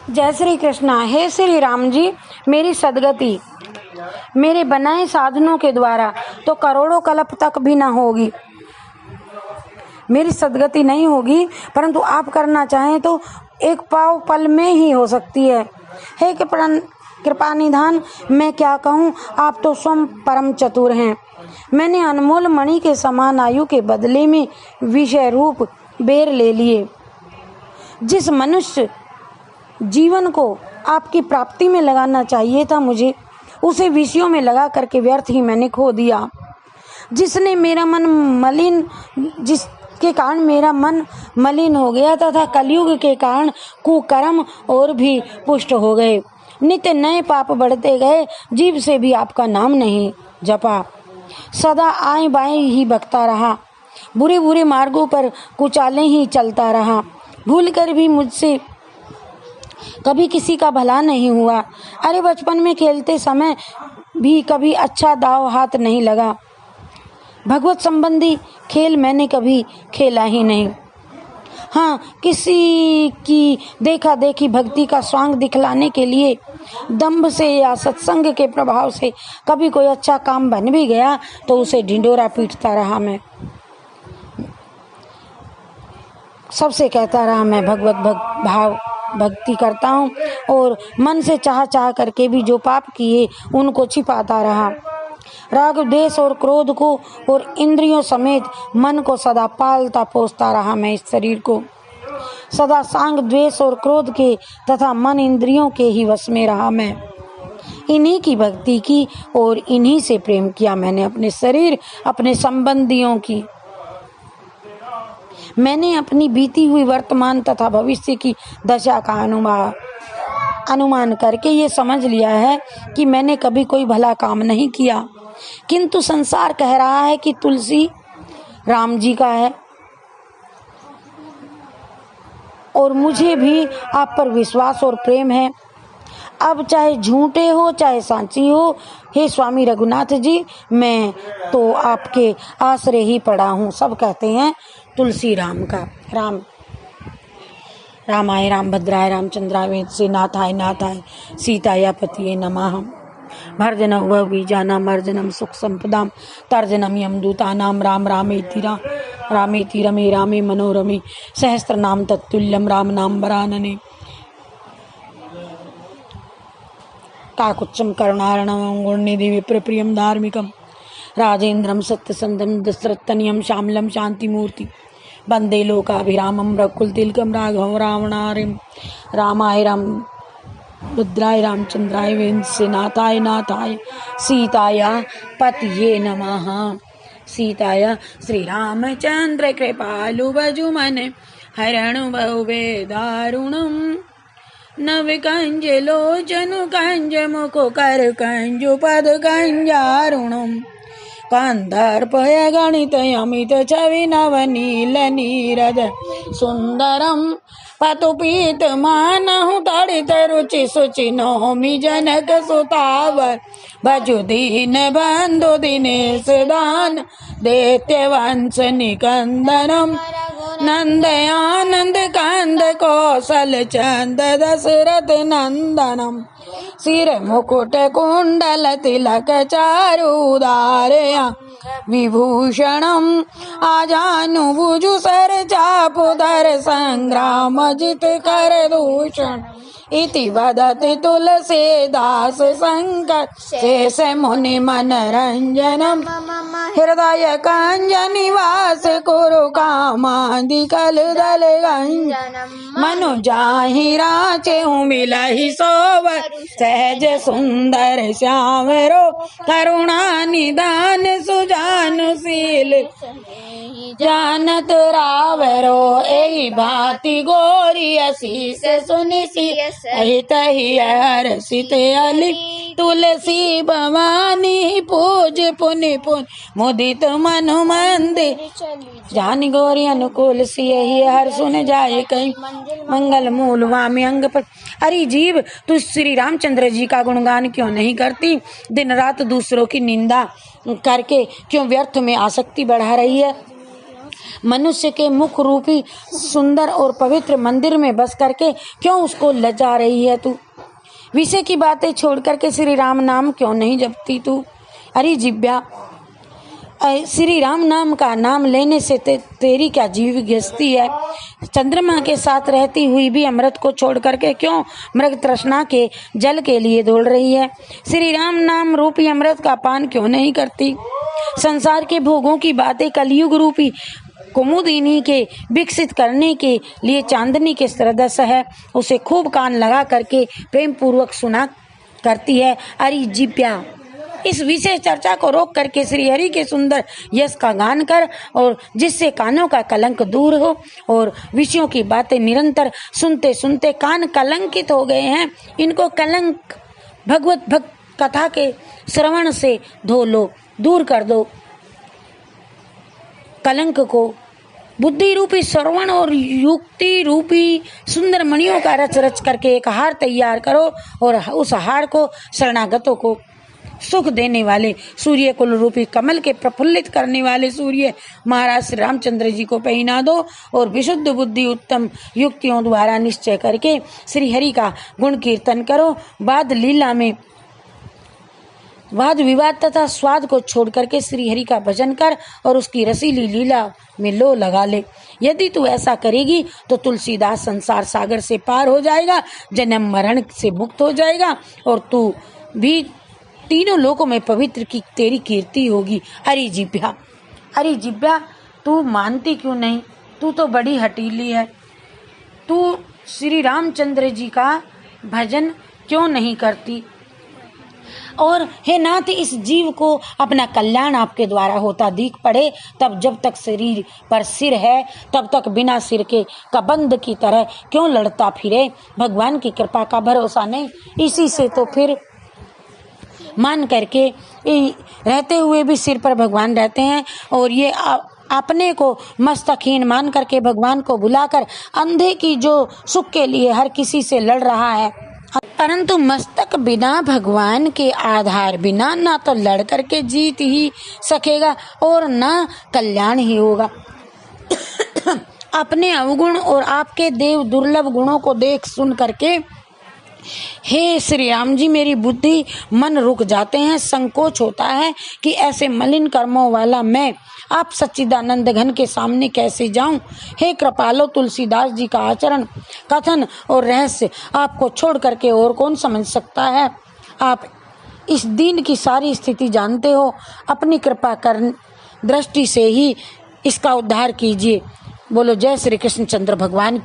जय श्री कृष्णा। हे श्री राम जी, मेरी सदगति मेरे बनाए साधनों के द्वारा तो करोड़ों कल्प तक भी ना होगी, मेरी सदगति नहीं होगी, परंतु आप करना चाहें तो एक पाव पल में ही हो सकती है। हे कृपा निधान, मैं क्या कहूँ, आप तो स्वयं परम चतुर हैं। मैंने अनमोल मणि के समान आयु के बदले में विषय रूप बेर ले लिए। जिस मनुष्य जीवन को आपकी प्राप्ति में लगाना चाहिए था मुझे, उसे विषयों में लगा करके व्यर्थ ही मैंने खो दिया। जिसने मेरा मन मलिन जिसके कारण मेरा मन मलिन हो गया तथा कलयुग के कारण कुकर्म और भी पुष्ट हो गए। नित्य नए पाप बढ़ते गए, जीभ से भी आपका नाम नहीं जपा। सदा आए बाएं ही बकता रहा, बुरे बुरे मार्गों पर कुचाले ही चलता रहा। भूल कर भी मुझसे कभी किसी का भला नहीं हुआ। अरे बचपन में खेलते समय भी कभी अच्छा दाव हाथ नहीं लगा। भगवत संबंधी खेल मैंने कभी खेला ही नहीं। हाँ, किसी की देखा देखी भक्ति का स्वांग दिखलाने के लिए दंभ से या सत्संग के प्रभाव से कभी कोई अच्छा काम बन भी गया तो उसे ढिंडोरा पीटता रहा। मैं सबसे कहता रहा मैं भगवत भक्ति करता हूँ, और मन से चाह करके भी जो पाप किए उनको छिपाता रहा। राग द्वेष और क्रोध को और इंद्रियों समेत मन को सदा पालता पोसता रहा। मैं इस शरीर को सदा सांग द्वेष और क्रोध के तथा मन इंद्रियों के ही वश में रहा। मैं इन्हीं की भक्ति की और इन्हीं से प्रेम किया मैंने। अपने शरीर, अपने संबंधियों की मैंने अपनी बीती हुई वर्तमान तथा भविष्य की दशा का अनुमान करके ये समझ लिया है कि मैंने कभी कोई भला काम नहीं किया, किंतु संसार कह रहा है कि तुलसी राम जी का है, और मुझे भी आप पर विश्वास और प्रेम है। अब चाहे झूठे हो चाहे सांची हो, हे स्वामी रघुनाथ जी, मैं तो आपके आश्रय ही पड़ा हूँ। सब कहते हैं तुलसी राम का। रामाय रामभद्राय रामचंद्राय वेदसे नाथाय नाथाय सीताया पतिये नमः। भर्जनम बीजानाम अर्जनम सुख संपदाम तर्जनम यमदूतानाम राम रामेति रमे रामे मनोरमे सहस्त्रनाम तत्तुल्यम राम नाम वरानने। काकुच्चम करुणार्णवं गुणनिधि विप्रप्रियं धार्मिकं राजेन्द्रं सत्यसंधं दशरथतनयं श्यामलं शांतिमूर्ति वंदे लोकाभिरामं रघुकुलतिलकं राघवं रावणारिं। रामाय राम भद्राय रामचंद्राय वेदसे नाथाय नाथाय सीताया पतिये नमः। सीताया श्री रामचंद्र कृपालु भजु मन हरणु बहुवे दारुणम। नव कंज लोचनु कंज मुख कर कंजु पद कंजारुणम। कंदर्पय गणित अमित छवि नव नील नीरद सुंदरम। पतुपीत मानहु तड़ित रुचि सुचि नौमि जनक सुतावर। भजु दीन बंधु दिनेश दान दैत्य वंश निकंदनम। नंद आनंद कंद कौशल चंद दशरथ नंदनम। सिर मुकुट कुंडल तिलक चारुदारया विभूषणम। आजानुभुजु सर चापुधर संग्राम जित कर दूषण। इति वदति तुलसीदास शंकर शेष मुनि मनरंजनम। हृदय कंज निवास कुरु कामादिकल दल गंजनम। मनु जाहि राचे मिलहि सोवर सहज सुंदर श्यामरो। करुणा निदान सुजानुशील जानत रावरो। एहि भांति गोरी असीस सुनिसी सहित ही हर्षित अली। तुलसी भवानी पूज पुनि पुन मुदित मनु मंदिर। जानि गौरी अनुकूल सियहि हर सुन जाए कहीं मंगल मूल वामी अंग पर। अरे जीव, तू श्री रामचंद्र जी का गुणगान क्यों नहीं करती? दिन रात दूसरों की निंदा करके क्यों व्यर्थ में आसक्ति बढ़ा रही है? मनुष्य के मुख रूपी सुंदर और पवित्र मंदिर में बस करके क्यों उसको लजा रही है तू? विषय की बातें छोड़ करके श्री राम नाम क्यों नहीं जपती तू? अरे जिब्या, श्री राम नाम का नाम लेने से तेरी क्या जीव घिसती है? चंद्रमा के साथ रहती हुई भी अमृत को छोड़ करके क्यों मृग तृष्णा के जल के लिए दौड़ रही है? श्री राम नाम रूपी अमृत का पान क्यों नहीं करती? संसार के भोगों की बातें कलयुग रूपी कुमुदिनी के विकसित करने के लिए चांदनी के सदृश है, उसे खूब कान लगा करके प्रेम पूर्वक सुना करती है। अरे जिब्या, इस विषय चर्चा को रोक करके श्री हरि के सुंदर यश का गान कर, और जिससे कानों का कलंक दूर हो, और विषयों की बातें निरंतर सुनते सुनते कान कलंकित हो गए हैं, इनको कलंक भगवत भक्त कथा के श्रवण से धो लो, दूर कर दो कलंक को। बुद्धि रूपी श्रवण और युक्ति रूपी सुंदर मणियों का रच रच करके एक हार तैयार करो, और उस हार को शरणागतों को सुख देने वाले सूर्य कुल रूपी कमल के प्रफुल्लित करने वाले सूर्य महाराज श्री रामचंद्र जी को पहना दो, और विशुद्ध बुद्धि उत्तम युक्तियों द्वारा निश्चय करके श्री हरि का गुण कीर्तन करो। वाद विवाद तथा स्वाद को छोड़ करके श्री हरि का भजन कर, और उसकी रसीली लीला में लो लगा ले। यदि तू ऐसा करेगी तो तुलसीदास संसार सागर से पार हो जाएगा, जन्म मरण से मुक्त हो जाएगा, और तू भी तीनों लोकों में पवित्र की तेरी कीर्ति होगी। अरे जिब्या, तू मानती क्यों नहीं? तू तो बड़ी हठीली है। तू श्री रामचंद्र जी का भजन क्यों नहीं करती? और हे नाथ, इस जीव को अपना कल्याण आपके द्वारा होता दिख पड़े, तब जब तक शरीर पर सिर है तब तक बिना सिर के कबंध की तरह क्यों लड़ता फिरे? भगवान की कृपा का भरोसा नहीं, इसी से तो फिर मान करके रहते हुए भी सिर पर भगवान रहते हैं, और ये अपने को मस्तकहीन मान करके भगवान को भुलाकर अंधे की जो सुख के लिए हर किसी से लड़ रहा है। परंतु मस्तक बिना भगवान के आधार बिना ना तो लड़ करके जीत ही सकेगा और ना कल्याण ही होगा। अपने अवगुण और आपके देव दुर्लभ गुणों को देख सुन करके हे श्री राम जी, मेरी बुद्धि मन रुक जाते हैं, संकोच होता है कि ऐसे मलिन कर्मों वाला मैं आप सच्चिदानंद घन के सामने कैसे जाऊं। हे कृपालो, तुलसीदास जी का आचरण, कथन और रहस्य आपको छोड़ करके और कौन समझ सकता है? आप इस दीन की सारी स्थिति जानते हो, अपनी कृपा कर दृष्टि से ही इसका उद्धार कीजिए। बोलो जय श्री कृष्ण चंद्र भगवान।